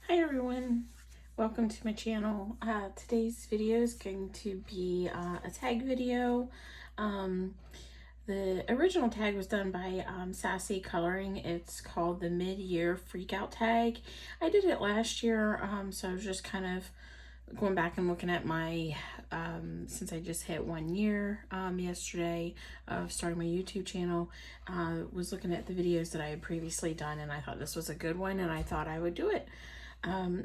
Hi everyone, welcome to my channel. Today's video is going to be a tag video. The original tag was done by Sassy Coloring. It's called the mid-year freakout tag. I did it last year, so I was just kind of going back and looking at my, since I just hit 1 year yesterday of starting my YouTube channel, was looking at the videos that I had previously done, and I thought this was a good one and I thought I would do it.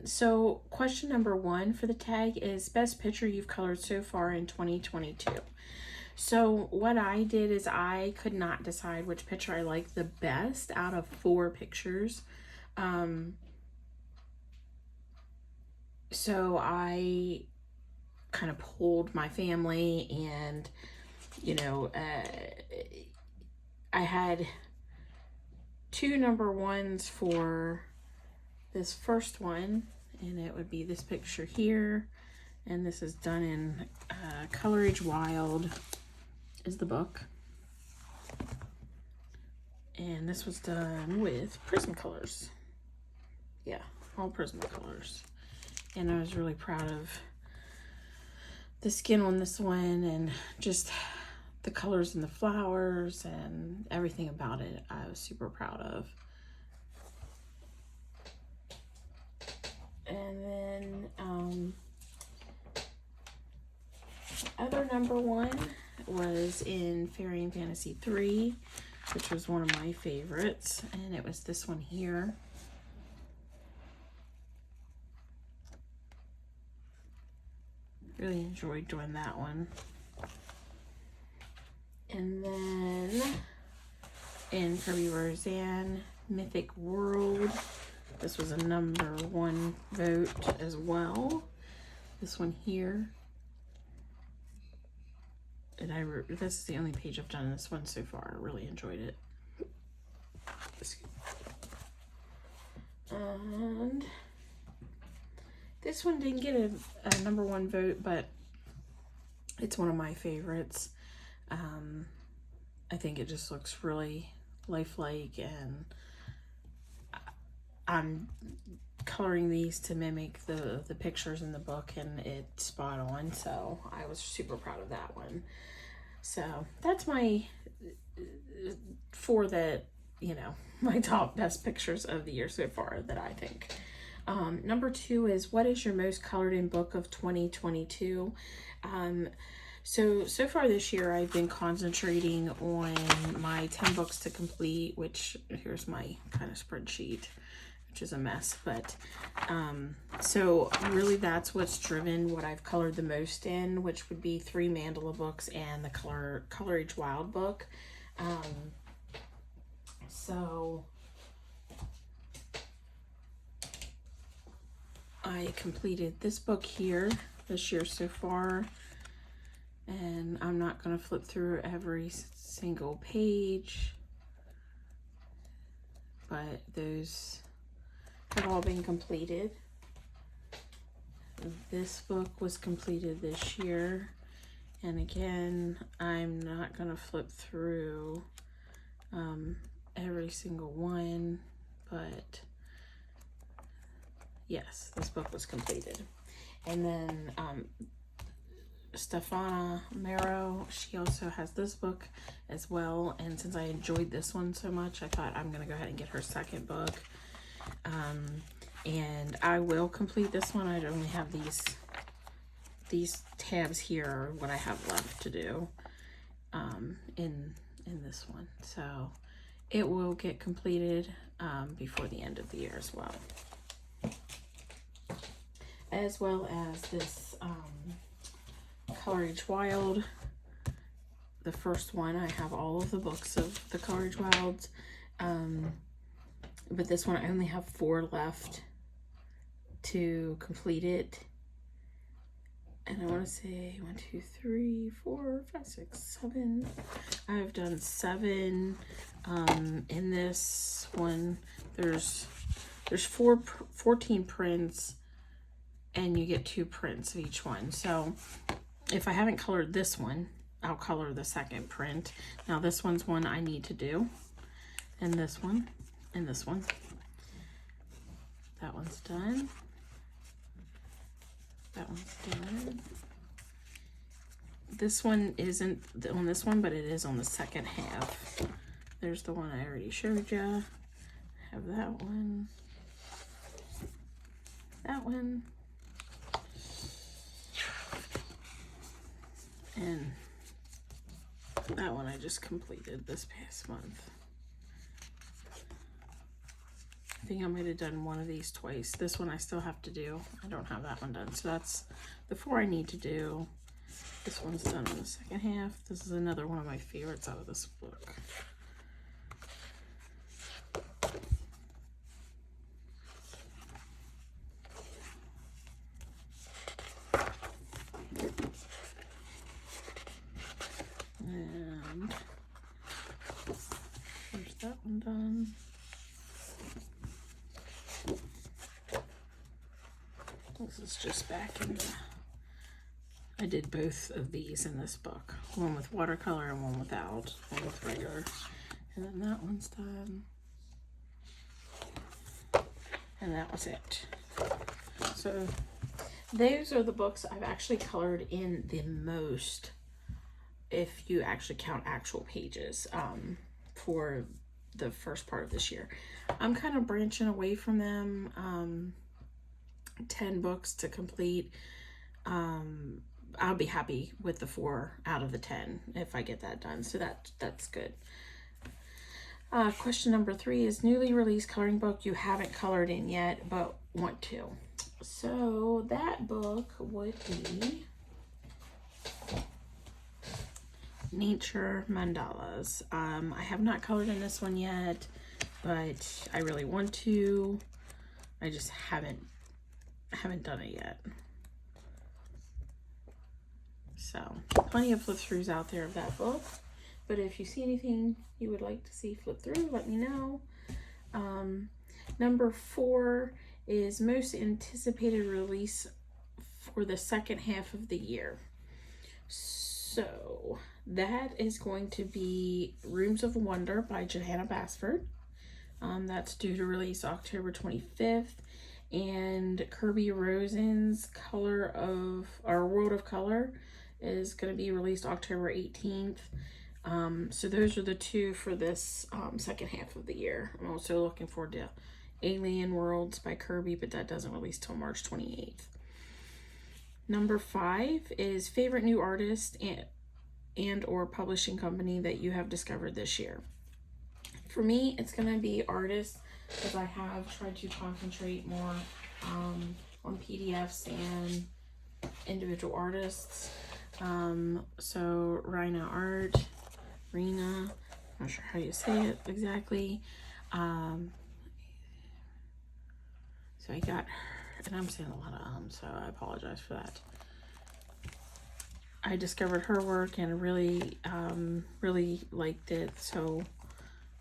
So question number 1 for the tag is best picture you've colored so far in 2022. So what I did is I could not decide which picture I liked the best out of 4 pictures. So I kind of polled my family, and I had 2 number ones for this first one, and it would be this picture here, and this is done in Coleridge Wild is the book, and this was done with Prismacolors. Yeah, all Prismacolors, and I was really proud of the skin on this one and just the colors and the flowers and everything about it. I was super proud of. And then other number 1 was in Fairy and Fantasy 3, which was one of my favorites, and it was this one here. Really enjoyed doing that one. And then in Kirby Roseanne, Mythic World, this was a number 1 vote as well. This one here. And this is the only page I've done in this one so far. I really enjoyed it. And this one didn't get a number 1 vote, but it's one of my favorites. I think it just looks really lifelike, and I'm coloring these to mimic the pictures in the book, and it's spot on, so I was super proud of that one. So that's my 4 that, my top best pictures of the year so far that I think. Number 2 is what is your most colored in book of 2022? So far this year, I've been concentrating on my 10 books to complete, which here's my kind of spreadsheet, which is a mess, but so really that's what's driven what I've colored the most in, which would be 3 Mandala books and the Coleridge Wild book. So I completed this book here this year so far, and I'm not going to flip through every single page, but those have all been completed. This book was completed this year, and again, I'm not going to flip through every single one, but yes, this book was completed. And then Stefana Marrow, she also has this book as well, and since I enjoyed this one so much, I thought I'm going to go ahead and get her second book. And I will complete this one. I only have these tabs here are what I have left to do in this one, so it will get completed before the end of the year as well. As well as this Coleridge Wild, the first one. I have all of the books of the Coleridge Wilds, but this one I only have 4 left to complete it. And I want to say 1, 2, 3, 4, 5, 6, 7. I've done 7 in this one. There's 14 prints, and you get 2 prints of each one. So if I haven't colored this one, I'll color the second print. Now this one's one I need to do, and this one, and this one. that one's done. That one's done. This one isn't on this one, but it is on the second half. There's the one I already showed you. Have that one. That one. And that one I just completed this past month. I think I might have done one of these twice. This one I still have to do. I don't have that one done. So that's the 4 I need to do. This one's done in the second half. This is another one of my favorites out of this book. And there's that one done. This is just back in the, I did both of these in this book. One with watercolor and one without, one with regular. And then that one's done. And that was it. So those are the books I've actually colored in the most, if you actually count actual pages, for the first part of this year. I'm kind of branching away from them. 10 books to complete. I'll be happy with the 4 out of the 10 if I get that done. So that's good. Question number 3 is newly released coloring book you haven't colored in yet but want to. So that book would be Nature Mandalas. I have not colored in this one yet, but I really want to. I just haven't done it yet. So plenty of flip throughs out there of that book, but if you see anything you would like to see flip through, let me know. Number 4 is most anticipated release for the second half of the year. So that is going to be Rooms of Wonder by Johanna Basford. That's due to release October 25th. And Kirby Rosen's World of Color is going to be released October 18th. So those are the 2 for this second half of the year. I'm also looking forward to Alien Worlds by Kirby, but that doesn't release till March 28th. Number 5 is favorite new artist and or publishing company that you have discovered this year. For me, it's going to be artists, because I have tried to concentrate more on PDFs and individual artists. So Rina Art, Rena, not sure how you say it exactly. So I got her, and I'm saying a lot of so I apologize for that. I discovered her work and really liked it, so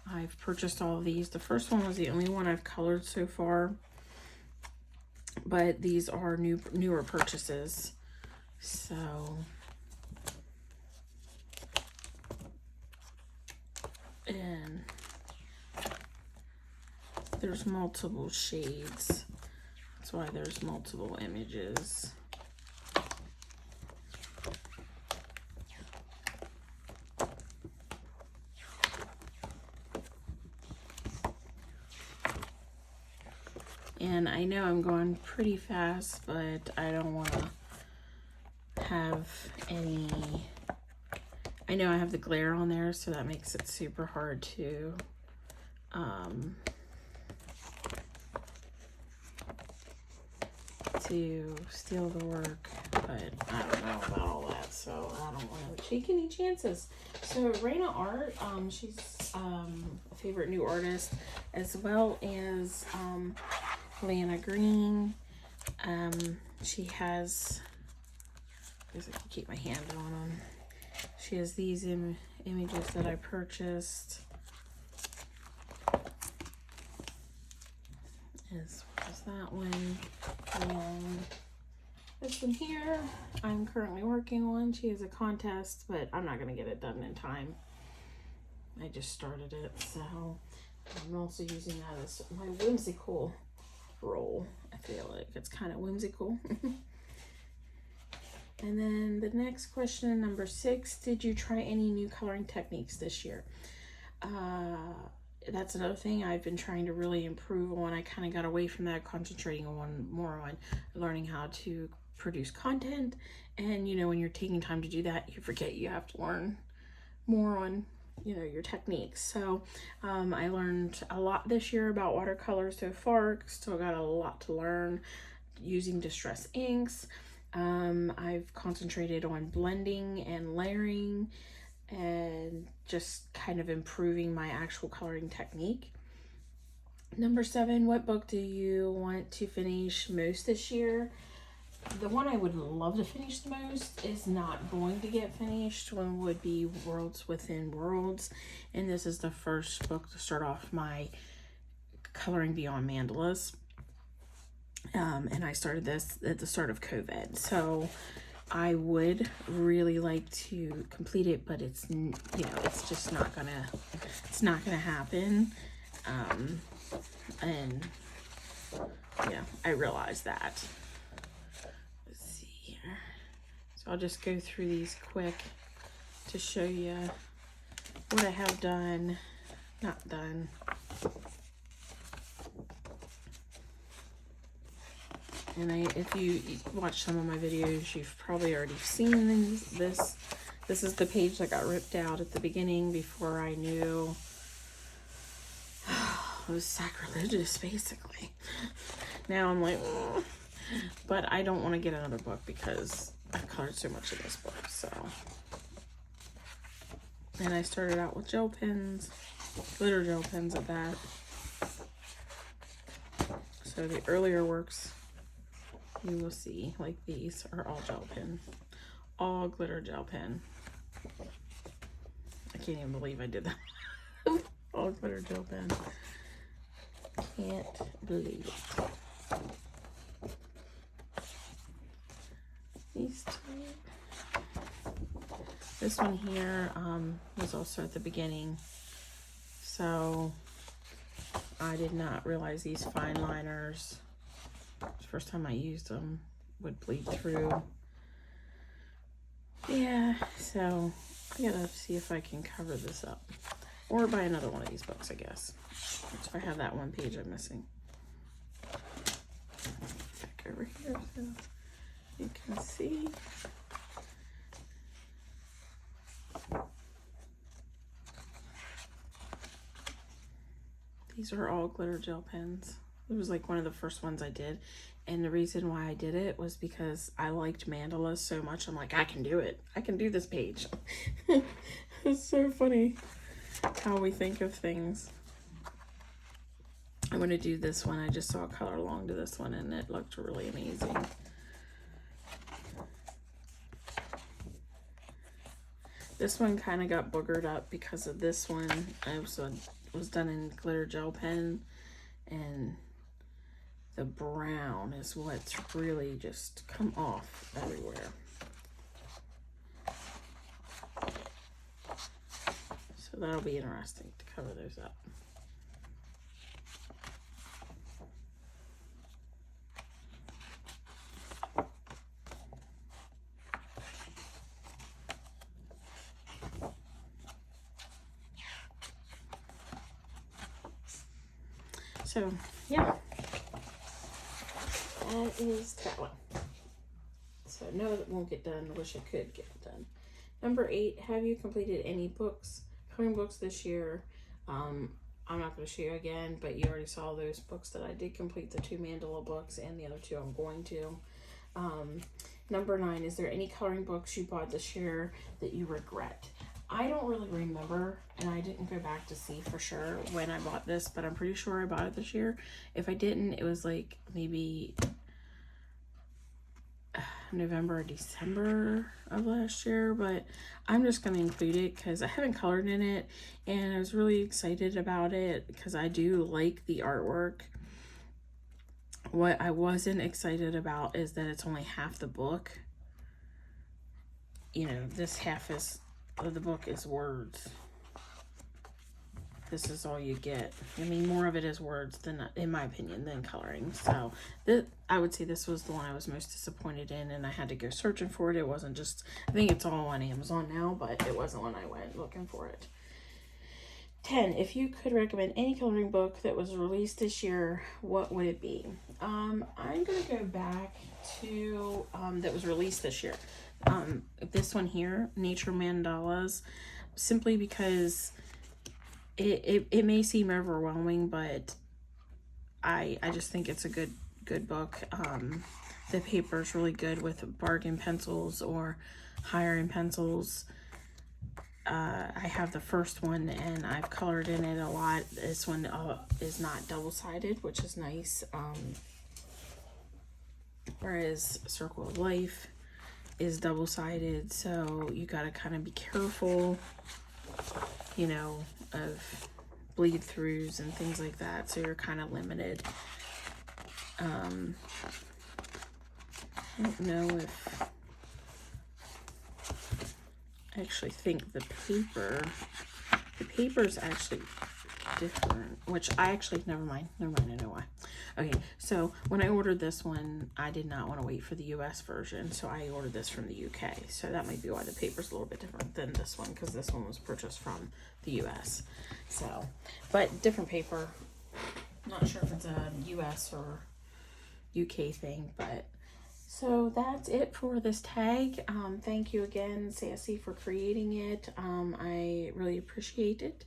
I've purchased all of these. The first one was the only one I've colored so far, but these are newer purchases. So, and there's multiple shades. That's why there's multiple images. And I know I'm going pretty fast, but I don't want to have any, I know I have the glare on there, so that makes it super hard to steal the work, but I don't know about all that, so I don't want to take any chances. So Rena Art, she's a favorite new artist, as well as Lana Green. She has, I guess I can keep my hand on them. She has these images that I purchased. As well as that one. And this one here, I'm currently working on. She has a contest, but I'm not going to get it done in time. I just started it, so I'm also using that as my whimsical roll. I feel like it's kind of whimsical. And then the next question, number 6, did you try any new coloring techniques this year? That's another thing I've been trying to really improve on. I kind of got away from that, concentrating on more on learning how to produce content. And you know, when you're taking time to do that, you forget you have to learn more on, you know, your techniques. So I learned a lot this year about watercolor so far. Still got a lot to learn using distress inks. I've concentrated on blending and layering and just kind of improving my actual coloring technique. Number 7, what book do you want to finish most this year? The one I would love to finish the most is not going to get finished. One would be Worlds Within Worlds. And this is the first book to start off my Coloring Beyond Mandalas. And I started this at the start of COVID. So I would really like to complete it, but it's, you know, it's just not gonna happen. And yeah, I realize that. Let's see here. So I'll just go through these quick to show you what I have done, not done. And if you watch some of my videos, you've probably already seen this. This is the page that got ripped out at the beginning before I knew it was sacrilegious, basically. Now I'm like, oh. But I don't want to get another book because I've colored so much of this book. So, and I started out with gel pens, glitter gel pens at that. So the earlier works, you will see, like these are all gel pen, all glitter gel pen. I can't even believe I did that. All glitter gel pen. Can't believe it. These two. This one here was also at the beginning, so I did not realize these fine liners, the first time I used them, would bleed through. Yeah, so I gotta see if I can cover this up or buy another one of these books, I guess. So I have that one page I'm missing. Back over here so you can see. These are all glitter gel pens. It was like one of the first ones I did. And the reason why I did it was because I liked mandalas so much. I'm like, I can do it. I can do this page. It's so funny how we think of things. I'm going to do this one. I just saw a color along to this one and it looked really amazing. This one kind of got boogered up because of this one. I was done in glitter gel pen, and the brown is what's really just come off everywhere. So that'll be interesting to cover those up. So, yeah, that is that one. So, no, that won't get done. I wish I could get it done. Number 8, have you completed any coloring books this year? I'm not going to show you again, but you already saw those books that I did complete, the 2 mandala books, and the other 2 I'm going to. Number 9, is there any coloring books you bought this year that you regret? I don't really remember, and I didn't go back to see for sure when I bought this, but I'm pretty sure I bought it this year. If I didn't, it was like maybe November or December of last year, but I'm just going to include it because I haven't colored in it, and I was really excited about it because I do like the artwork. What I wasn't excited about is that it's only half the book. You know, this half of the book is words. this is all you get. I mean, more of it is words than, in my opinion, than coloring. So I would say this was the one I was most disappointed in, and I had to go searching for it. It wasn't just, I think it's all on Amazon now, but it wasn't when I went looking for it. 10. If you could recommend any coloring book that was released this year, what would it be? I'm going to go back to that was released this year. This one here, Nature Mandalas, simply because it may seem overwhelming, but I just think it's a good book. The paper is really good with bargain pencils or higher end pencils. I have the first one and I've colored in it a lot. This one is not double-sided, which is nice. Whereas Circle of Life is double-sided, so you got to kind of be careful, you know, of bleed throughs and things like that, so you're kind of limited. I don't know if I actually think the paper's actually different, which I actually, never mind, I know why. Okay, so when I ordered this one, I did not want to wait for the US version, so I ordered this from the UK, so that might be why the paper's a little bit different than this one, because this one was purchased from the US. So, but different paper. Not sure if it's a US or UK thing, but so that's it for this tag. Thank you again, Sassy, for creating it. I really appreciate it,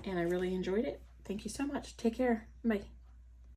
and I really enjoyed it. Thank you so much. Take care. Bye.